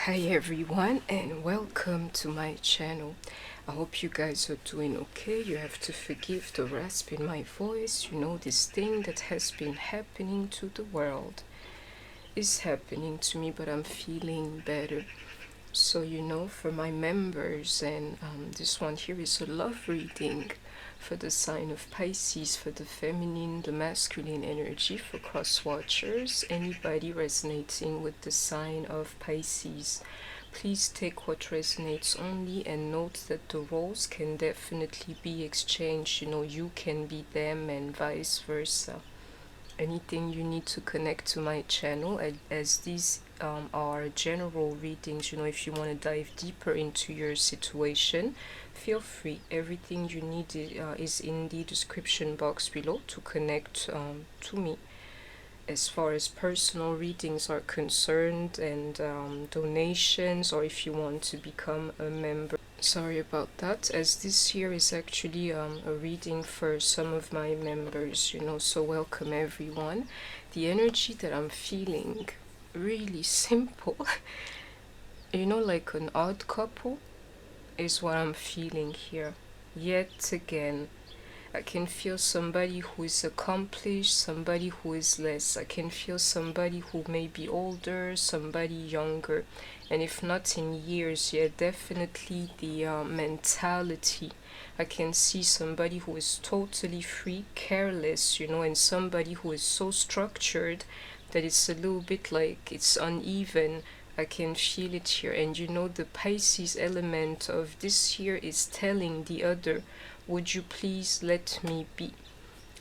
Hi everyone and welcome to my channel. I hope you guys are doing okay. You have to forgive the rasp in my voice. You know, this thing that has been happening to the world is happening to me, but I'm feeling better. So you know, for my members, and this one here is a love reading for the sign of Pisces, for the feminine, the masculine energy, for cross watchers, anybody resonating with the sign of Pisces. Please take what resonates only, and note that the roles can definitely be exchanged. You know, you can be them and vice versa. Anything you need to connect to my channel, as these are general readings. You know, if you want to dive deeper into your situation, feel free. Everything you need is in the description box below to connect to me. As far as personal readings are concerned, and donations, or if you want to become a member. Sorry about that, as this here is actually a reading for some of my members, you know, so welcome everyone. The energy that I'm feeling, really simple, you know, like an odd couple is what I'm feeling here. Yet again, I can feel somebody who is accomplished, somebody who is less. I can feel somebody who may be older, somebody younger. And if not in years, yeah, definitely the mentality. I can see somebody who is totally free, careless, you know, and somebody who is so structured that it's a little bit like it's uneven. I can feel it here. And you know, the Pisces element of this here is telling the other, would you please let me be?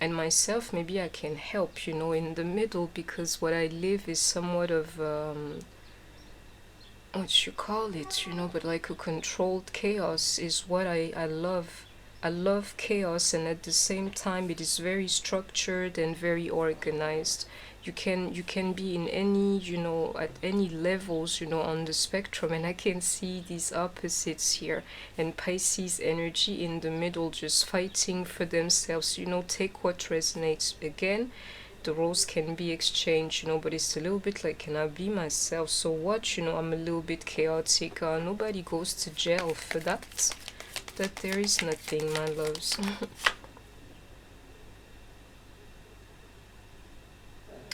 And myself, maybe I can help, you know, in the middle, because what I live is somewhat of what you call it, you know, but like a controlled chaos is what I love. I love chaos, and at the same time it is very structured and very organized. You can be in any, you know, at any levels, you know, on the spectrum, and I can see these opposites here, and Pisces energy in the middle, just fighting for themselves. You know, take what resonates. Again, the roles can be exchanged, you know, but it's a little bit like, can I be myself? So what, you know, I'm a little bit chaotic. Nobody goes to jail for that. That there is nothing, my loves.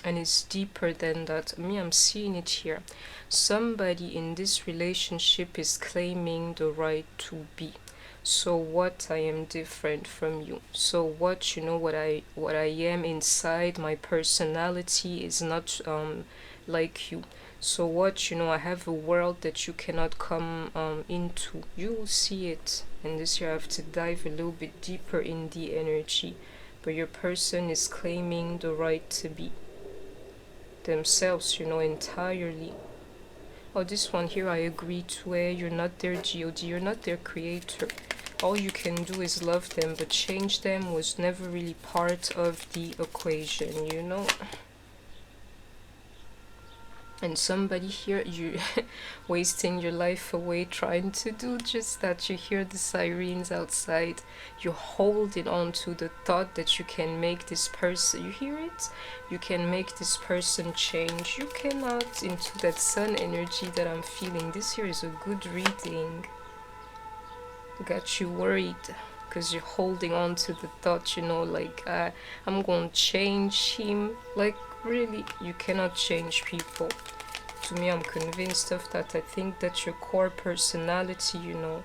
And it's deeper than that. Me, I'm seeing it here. Somebody in this relationship is claiming the right to be. So what, I am different from you. So what, you know, what I am inside, my personality is not like you. So what, you know, I have a world that you cannot come into. You will see it. And this year I have to dive a little bit deeper in the energy. But your person is claiming the right to be themselves, you know, entirely. Oh, this one here, I agree to. You're not their god, you're not their creator. All you can do is love them, but change them was never really part of the equation, you know. And somebody here, you wasting your life away trying to do just that. You hear the sirens outside, you're holding on to the thought that you can make this person, you hear it, you can make this person change. You cannot. Into that sun energy that I'm feeling, this here is a good reading. Got you worried because you're holding on to the thought, you know, like I'm gonna change him. Like, really, you cannot change people. To me, I'm convinced of that. I think that your core personality, you know,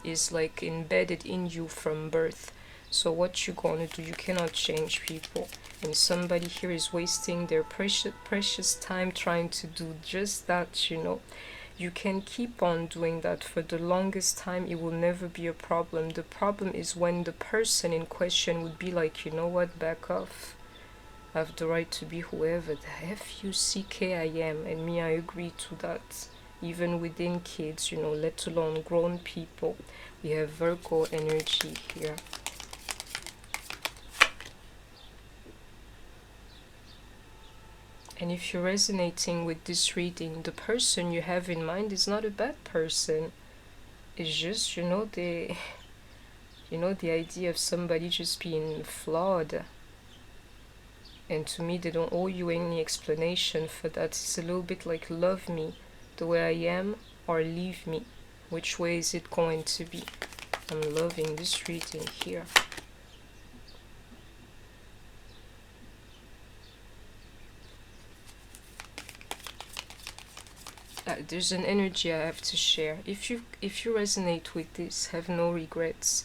is like embedded in you from birth. So what you gonna do? You cannot change people. And somebody here is wasting their precious time trying to do just that, you know. You can keep on doing that for the longest time. It will never be a problem. The problem is when the person in question would be like, you know what, back off. I have the right to be whoever the F-U-C-K I am. And me, I agree to that. Even within kids, you know, let alone grown people. We have Virgo energy here. And if you're resonating with this reading, the person you have in mind is not a bad person. It's just, you know, the idea of somebody just being flawed. And to me, they don't owe you any explanation for that. It's a little bit like, love me, the way I am, or leave me? Which way is it going to be? I'm loving this reading here. There's an energy I have to share. If you resonate with this, have no regrets.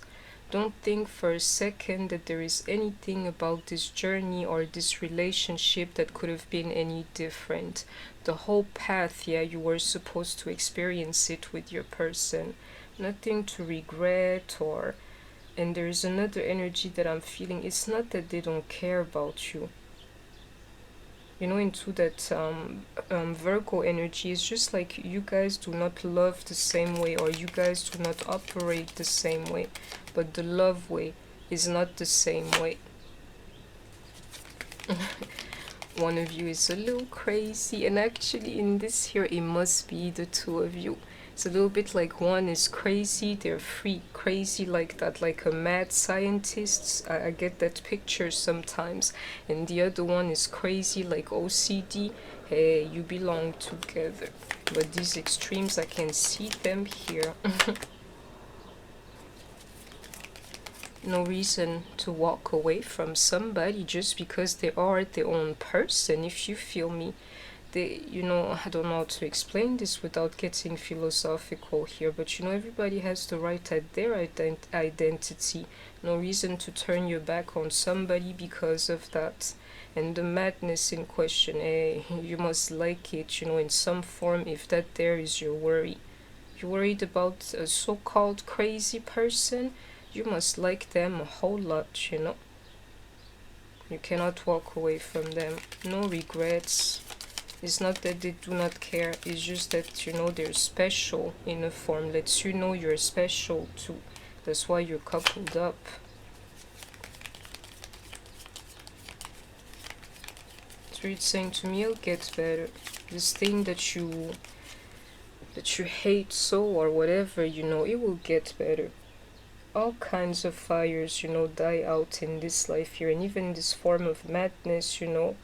Don't think for a second that there is anything about this journey or this relationship that could have been any different. The whole path, yeah, you were supposed to experience it with your person. Nothing to regret or... And there is another energy that I'm feeling. It's not that they don't care about you. You know, into that Virgo energy, it's just like you guys do not love the same way, or you guys do not operate the same way, but the love way is not the same way. One of you is a little crazy, and actually in this here it must be the two of you. It's a little bit like one is crazy, they're free crazy like that, like a mad scientist. I get that picture sometimes. And the other one is crazy like OCD. Hey, you belong together. But these extremes, I can see them here. No reason to walk away from somebody just because they are their own person, if you feel me. They, you know, I don't know how to explain this without getting philosophical here, but you know, everybody has the right at their identity. No reason to turn your back on somebody because of that. And the madness in question, you must like it, you know, in some form, if that there is your worry. You're worried about a so-called crazy person, you must like them a whole lot, you know. You cannot walk away from them. No regrets. It's not that they do not care, it's just that, you know, they're special in a form. Lets you know you're special too. That's why you're coupled up. So it's saying to me, it'll get better. This thing that you hate so or whatever, you know, it will get better. All kinds of fires, you know, die out in this life here, and even this form of madness, you know,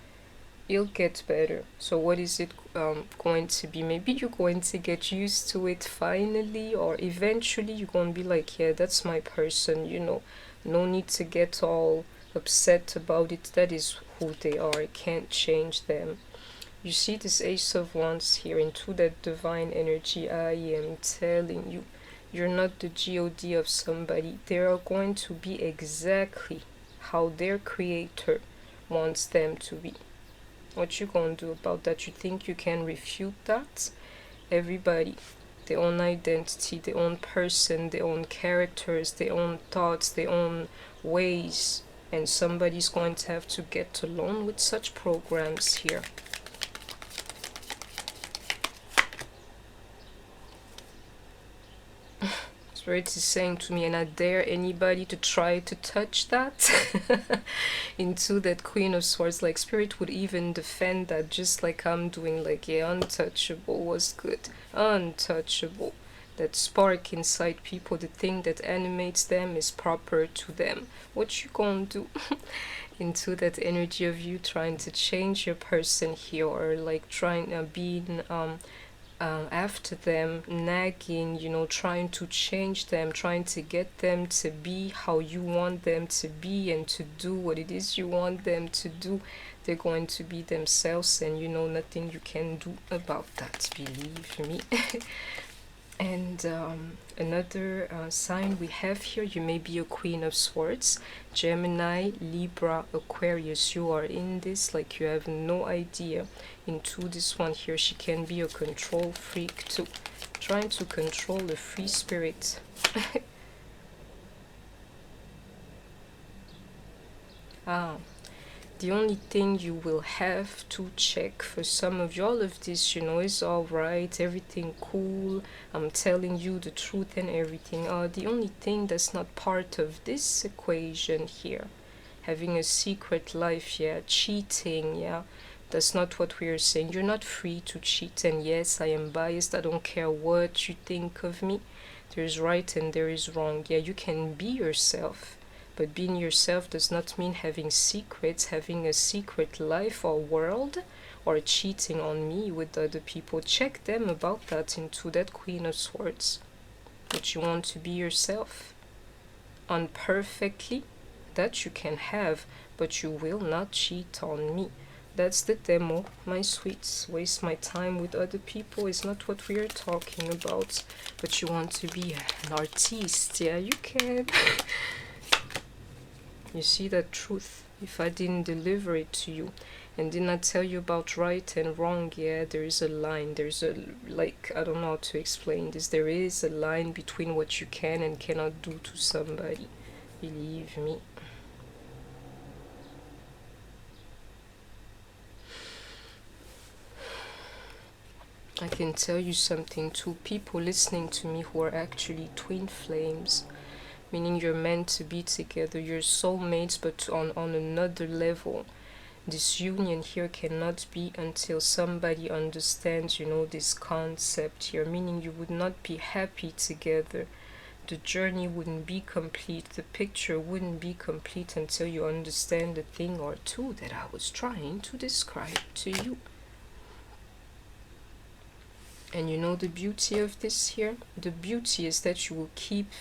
it'll get better. So what is it going to be? Maybe you're going to get used to it finally, or eventually you're going to be like, yeah, that's my person, you know. No need to get all upset about it. That is who they are. I can't change them. You see this Ace of Wands here into that divine energy. I am telling you, you're not the God of somebody. They are going to be exactly how their creator wants them to be. What you gonna do about that? You think you can refute that? Everybody, their own identity, their own person, their own characters, their own thoughts, their own ways. And somebody's going to have to get along with such programs here. Spirit is saying to me, and I dare anybody to try to touch that. Into that Queen of Swords, like Spirit would even defend that, just like I'm doing, like, yeah, untouchable was good, untouchable. That spark inside people, the thing that animates them is proper to them. What you gonna do? Into that energy of you trying to change your person here, or like trying being after them, nagging, you know, trying to change them, trying to get them to be how you want them to be and to do what it is you want them to do. They're going to be themselves, and you know, nothing you can do about that, believe me. And another sign we have here, you may be a Queen of Swords, Gemini, Libra, Aquarius. You are in this like you have no idea. Into this one here, she can be a control freak too, trying to control the free spirit. The only thing you will have to check for some of you, all of this, you know, is all right, everything cool, I'm telling you the truth and everything. The only thing that's not part of this equation here, having a secret life, yeah, cheating, yeah, that's not what we are saying. You're not free to cheat, and yes, I am biased, I don't care what you think of me. There's right and there is wrong. Yeah, you can be yourself. But being yourself does not mean having secrets, having a secret life or world or cheating on me with other people. Check them about that into that Queen of Swords. But you want to be yourself unperfectly, that you can have, but you will not cheat on me. That's the demo, my sweets. Waste my time with other people is not what we are talking about. But you want to be an artiste, yeah, you can. You see that truth. If I didn't deliver it to you and did not tell you about right and wrong, yeah, there is a line. There's a, like, I don't know how to explain this. There is a line between what you can and cannot do to somebody. Believe me. I can tell you something too. People listening to me who are actually twin flames, meaning you're meant to be together, you're soulmates, but on another level. This union here cannot be until somebody understands, you know, this concept here, meaning you would not be happy together. The journey wouldn't be complete, the picture wouldn't be complete until you understand a thing or two that I was trying to describe to you. And you know the beauty of this here? The beauty is that you will keep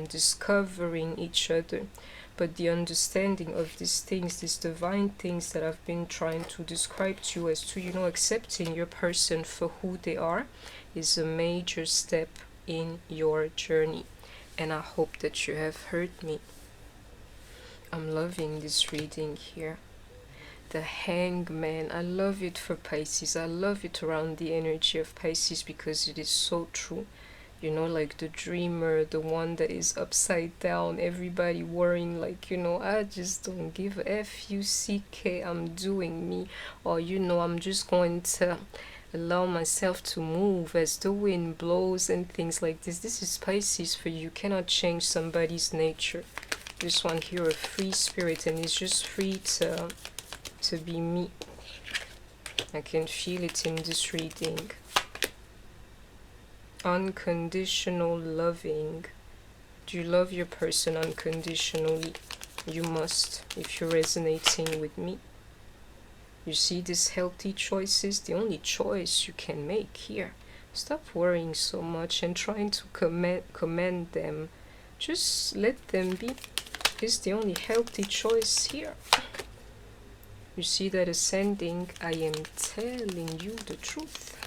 discovering each other. But the understanding of these things, these divine things that I've been trying to describe to you as to, you know, accepting your person for who they are is a major step in your journey. And I hope that you have heard me. I'm loving this reading here. The Hangman, I love it for Pisces. I love it around the energy of Pisces because it is so true. You know, like the dreamer, the one that is upside down, everybody worrying like, you know, I just don't give a F-U-C-K, I'm doing me. Or, you know, I'm just going to allow myself to move as the wind blows and things like this. This is Pisces for you. You cannot change somebody's nature. This one here, a free spirit, and it's just free to be me. I can feel it in this reading. Unconditional loving. Do you love your person unconditionally? You must, if you're resonating with me. You see these healthy choices? The only choice you can make here. Stop worrying so much and trying to commend them. Just let them be. It's the only healthy choice here. You see that ascending? I am telling you the truth.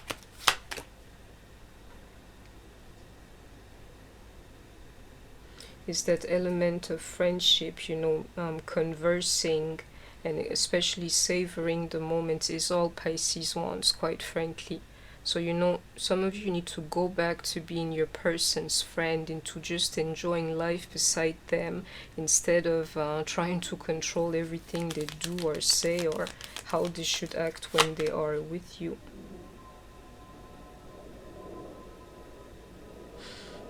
Is that element of friendship, you know, conversing and especially savoring the moment is all Pisces wants, quite frankly. So, you know, some of you need to go back to being your person's friend and to just enjoying life beside them instead of trying to control everything they do or say or how they should act when they are with you.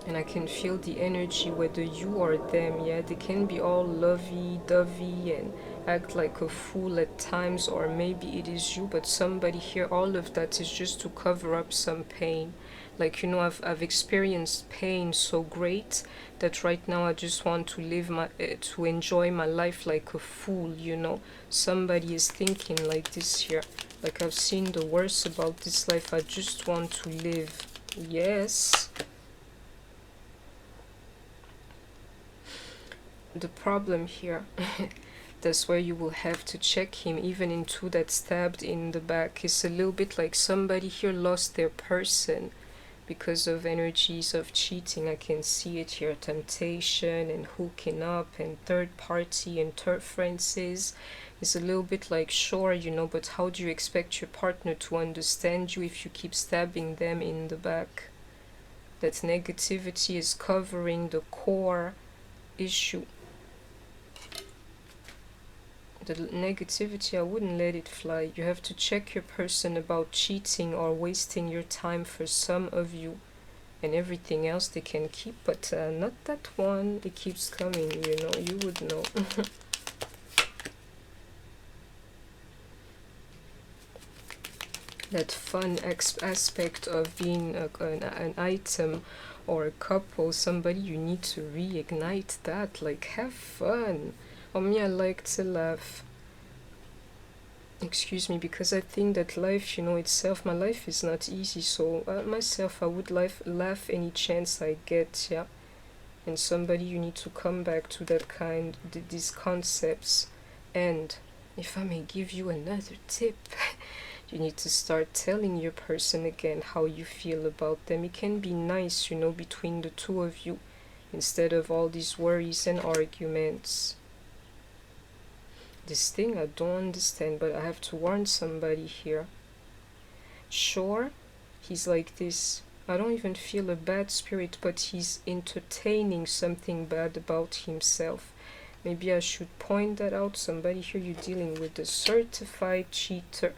And I can feel the energy whether you or them, yeah, they can be all lovey-dovey and act like a fool at times, or maybe it is you, but somebody here, all of that is just to cover up some pain. Like, you know, I've experienced pain so great that right now I just want to live to enjoy my life like a fool, you know. Somebody is thinking like this here. Like, I've seen the worst about this life, I just want to live. Yes. The problem here, that's where you will have to check him, even into that stabbed in the back. It's a little bit like somebody here lost their person because of energies of cheating. I can see it here, temptation and hooking up and third party interferences. It's a little bit like, sure, you know, but how do you expect your partner to understand you if you keep stabbing them in the back? That negativity is covering the core issue. The negativity, I wouldn't let it fly. You have to check your person about cheating or wasting your time for some of you, and everything else they can keep, but not that one. It keeps coming, you know, you would know. That fun aspect of being an item or a couple, somebody, you need to reignite that. Like, have fun. For me, I like to laugh. excuse me, because I think that life, itself, my life is not easy. So myself, I would laugh any chance I get, yeah. And somebody, you need to come back to that these concepts. And if I may give you another tip, you need to start telling your person again how you feel about them. It can be nice, between the two of you, instead of all these worries and arguments. This thing I don't understand, but I have to warn somebody here. Sure, he's like this. I don't even feel a bad spirit, but he's entertaining something bad about himself. Maybe I should point that out. Somebody here, you're dealing with a certified cheater.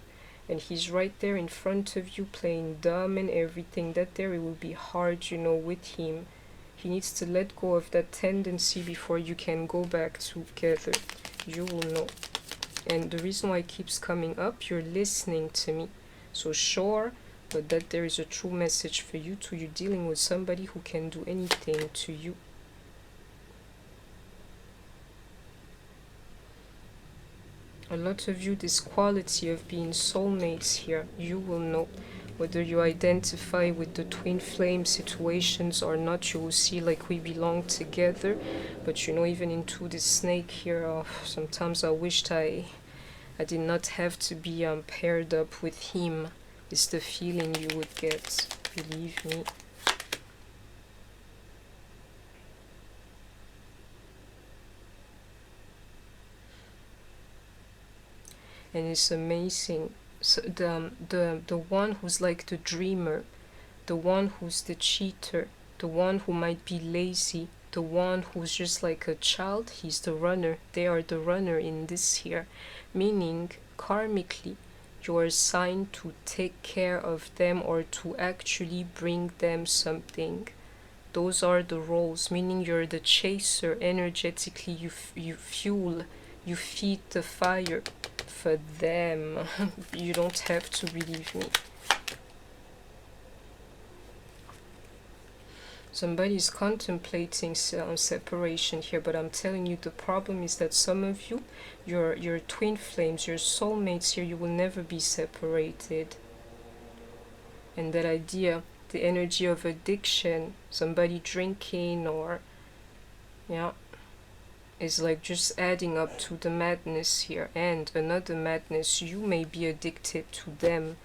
And he's right there in front of you playing dumb and everything. That there, it will be hard, with him. He needs to let go of that tendency before you can go back together. You will know. And the reason why it keeps coming up, you're listening to me. So sure, but that there is a true message for you too. You're dealing with somebody who can do anything to you. A lot of you, this quality of being soulmates here, you will know. Whether you identify with the twin flame situations or not, you will see like we belong together. But even into this snake here, sometimes I wished I did not have to be paired up with him. It's the feeling you would get, believe me. And it's amazing. So the one who's like the dreamer, the one who's the cheater, the one who might be lazy, the one who's just like a child, he's the runner. They are the runner in this here, meaning karmically you are assigned to take care of them or to actually bring them something. Those are the roles, meaning you're the chaser. Energetically you fuel, you feed the fire for them. You don't have to believe me. Somebody is contemplating separation here, but I'm telling you, the problem is that some of you, your twin flames, your soulmates here, you will never be separated. And that idea, the energy of addiction, somebody drinking or, yeah, is like just adding up to the madness here. And another madness, you may be addicted to them.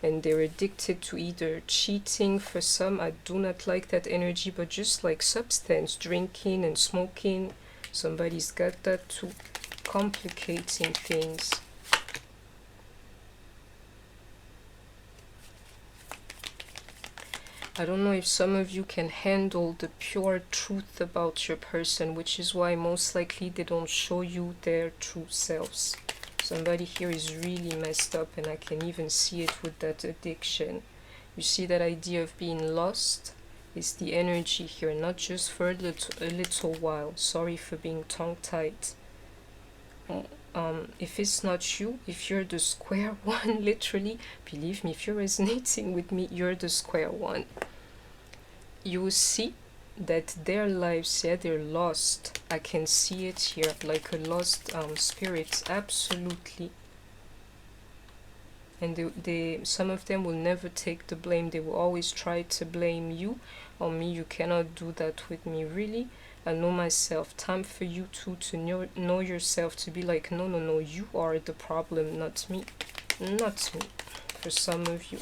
And they're addicted to either cheating. For some, I do not like that energy, but just like substance, drinking and smoking. Somebody's got that too, complicating things. I don't know if some of you can handle the pure truth about your person, which is why most likely they don't show you their true selves. Somebody here is really messed up, and I can even see it with that addiction. You see that idea of being lost is the energy here, not just for a little while. Sorry for being tongue-tied. If it's not you, if you're the square one, literally, believe me, if you're resonating with me, you're the square one. You will see that their lives, yeah, they're lost. I can see it here, like a lost spirit, absolutely. And some of them will never take the blame. They will always try to blame you or me. You cannot do that with me, really. I know myself. Time for you too to know yourself, to be like, no, you are the problem, not me. Not me, for some of you.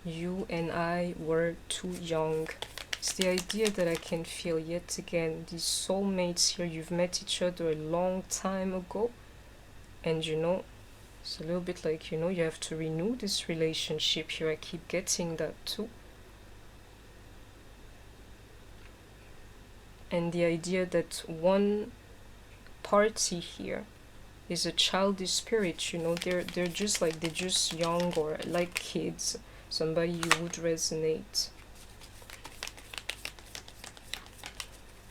You and I were too young. It's the idea that I can feel yet again. These soulmates here, you've met each other a long time ago. And it's a little bit like, you have to renew this relationship here. I keep getting that too. And the idea that one party here is a childish spirit, they're just young or like kids. Somebody you would resonate.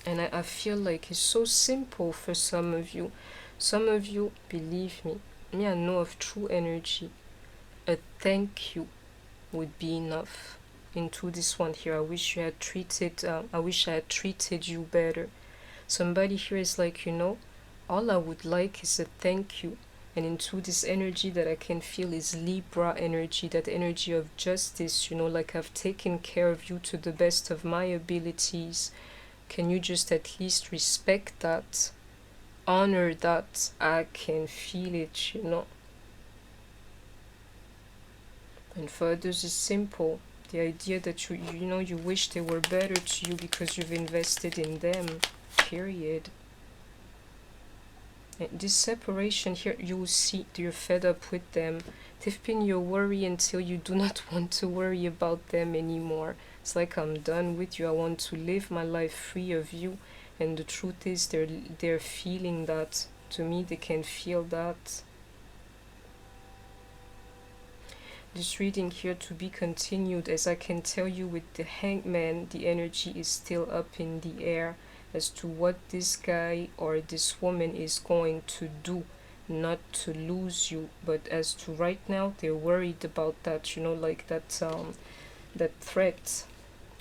And I feel like it's so simple for some of you. Some of you, believe me, I know of true energy. A thank you would be enough. Into this one here, I wish I had treated you better. Somebody here is like, all I would like is a thank you. And into this energy that I can feel is Libra energy, that energy of justice, like I've taken care of you to the best of my abilities. Can you just at least respect that, honor that? I can feel it. And for others, it's simple. The idea that you wish they were better to you because you've invested in them, period. And this separation here, you will see you're fed up with them. They've been your worry until you do not want to worry about them anymore. It's like, I'm done with you. I want to live my life free of you. And the truth is, they're feeling that. To me, they can feel that. This reading here to be continued, as I can tell you with the Hangman, the energy is still up in the air as to what this guy or this woman is going to do, not to lose you, but as to right now, they're worried about that, like that threat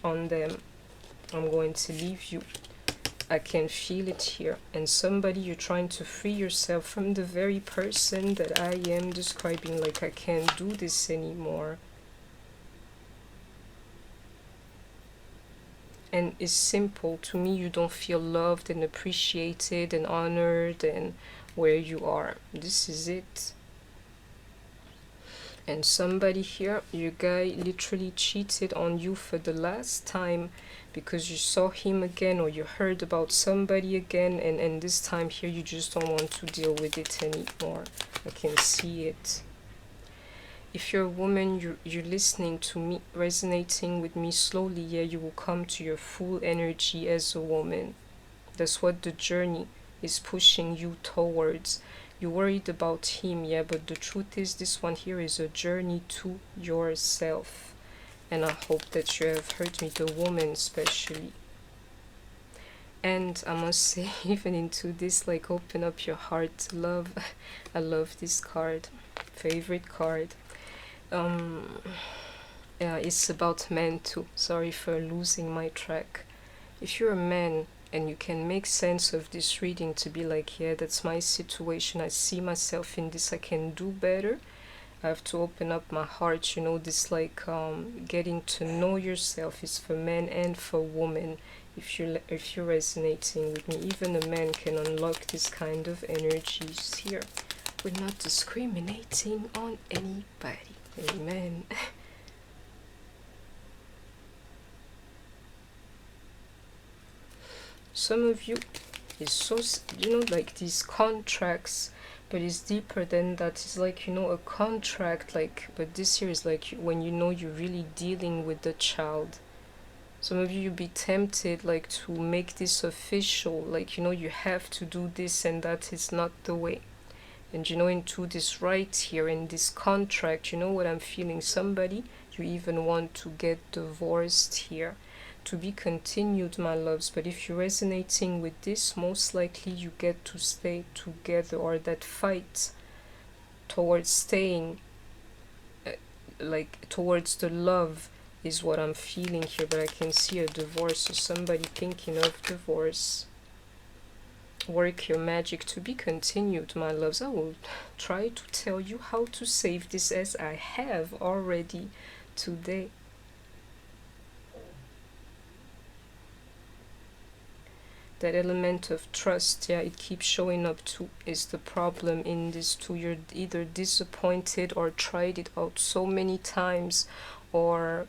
on them. I'm going to leave you. I can feel it here. And somebody, you're trying to free yourself from the very person that I am describing, like, I can't do this anymore. And it's simple. To me, you don't feel loved and appreciated and honored and where you are. This is it. And somebody here, your guy literally cheated on you for the last time because you saw him again or you heard about somebody again, and this time here you just don't want to deal with it anymore. I can see it. If you're a woman, you're listening to me, resonating with me slowly, yeah, you will come to your full energy as a woman. That's what the journey is pushing you towards. You're worried about him, yeah, but the truth is this one here is a journey to yourself. And I hope that you have heard me, the woman especially. And I must say, even into this, like, open up your heart to love. I love this card. Favorite card. Yeah, it's about men too. Sorry for losing my track. If you're a man and you can make sense of this reading to be like, yeah, that's my situation, I see myself in this, I can do better, I have to open up my heart. This, like, getting to know yourself is for men and for women. If you're resonating with me, even a man can unlock this kind of energies here. We're not discriminating on anybody. Amen. Some of you is so, like these contracts, but it's deeper than that. It's like, a contract, like, but this here is like when you're really dealing with the child. Some of you be tempted, like, to make this official, like, you have to do this, and that is not the way. And into this right here in this contract, what I'm feeling, somebody, you even want to get divorced here. To be continued, my loves, but if you're resonating with this, most likely you get to stay together, or that fight towards staying, like, towards the love is what I'm feeling here. But I can see a divorce, so somebody thinking of divorce. Work your magic. To be continued, my loves. I will try to tell you how to save this, as I have already today. That element of trust, yeah, it keeps showing up too, is the problem in this too. You're either disappointed or tried it out so many times, or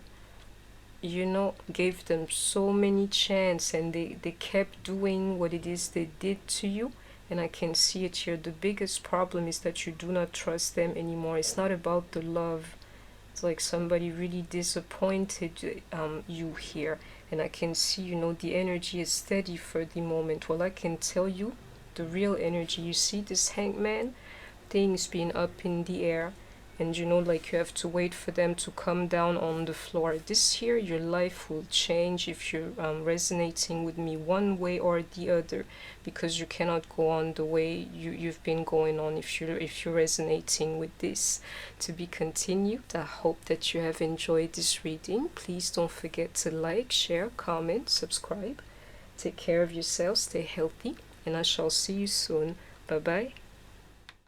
gave them so many chances, and they kept doing what it is they did to you. And I can see it here. The biggest problem is that you do not trust them anymore. It's not about the love. It's like somebody really disappointed you here. And I can see, the energy is steady for the moment. Well, I can tell you the real energy. You see this Hangman? Things being up in the air. And like, you have to wait for them to come down on the floor. This here, your life will change if you're resonating with me one way or the other, because you cannot go on the way you've been going on if you're resonating with this. To be continued. I hope that you have enjoyed this reading. Please don't forget to like, share, comment, subscribe. Take care of yourself, stay healthy, and I shall see you soon Bye bye.